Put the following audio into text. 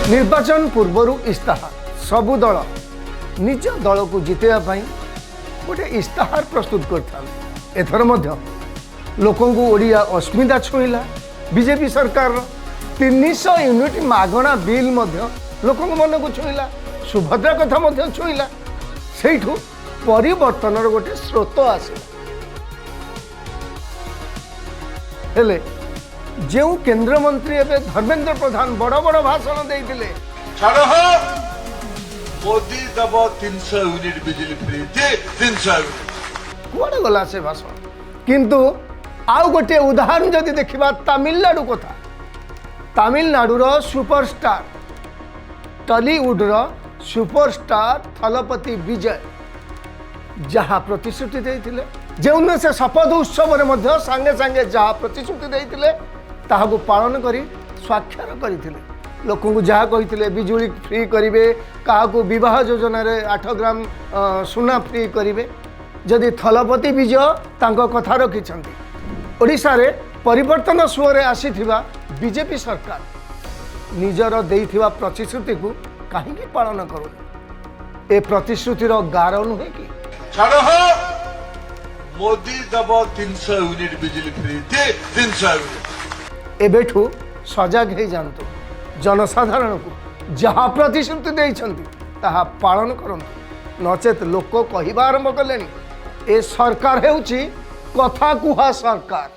निर्वाचन पूर्वर इस्ताहार सबु दल निज दल को जितेबाई गोटे इस्ताहार प्रस्तुत कर लोक ओडिया अस्मिता छुईला। बीजेपी सरकार 300 यूनिट मागणा बिल लोक मन को छुईला। सुभद्रा कथा छुईला। से परिवर्तन गोटे स्रोत आसला। हेले जो केंद्र मंत्री एवं धर्मेंद्र प्रधान बड़ बड़ भाषण देते मोदी दब 300 यूनिट बिजली फ्री 300 कुआडे गला से भाषण। किंतु आउ गोटे उदाहरण जदि देखा तमिलनाडु कथा, तमिलनाडुर सुपरस्टार टॉलीवुड सुपरस्टार थलपति विजय जहाँ प्रतिश्रुति देते जो से शपथ उत्सव सांगे सांगे जहाँ प्रतिश्रुति देते ताहाको पालन करी स्वाक्षर करते लोक को जहाँ कही बिजुली फ्री करेंगे, क्या बह योजन 8 ग्राम सुना फ्री करेंगे। जदि थलपति विजय तांको कथा रखिंट ओडिशा रे परिवर्तन स्वर आसीथिबा बीजेपी सरकार निजर देइथिबा प्रतिश्रुति को कहीं पालन करूनी। ए प्रतिश्रुतिर गार नुहे कि मोदी दब 300 यूनिट बिजली फ्री 300 यूनिट। एबेठू सजग हो जातु। जनसाधारण को जहाँ प्रतिश्रुति देइछंती ताहा पालन करंतु, नचेत लोक कहवा आरंभ कले ए सरकार हेउची कथा कुहा सरकार।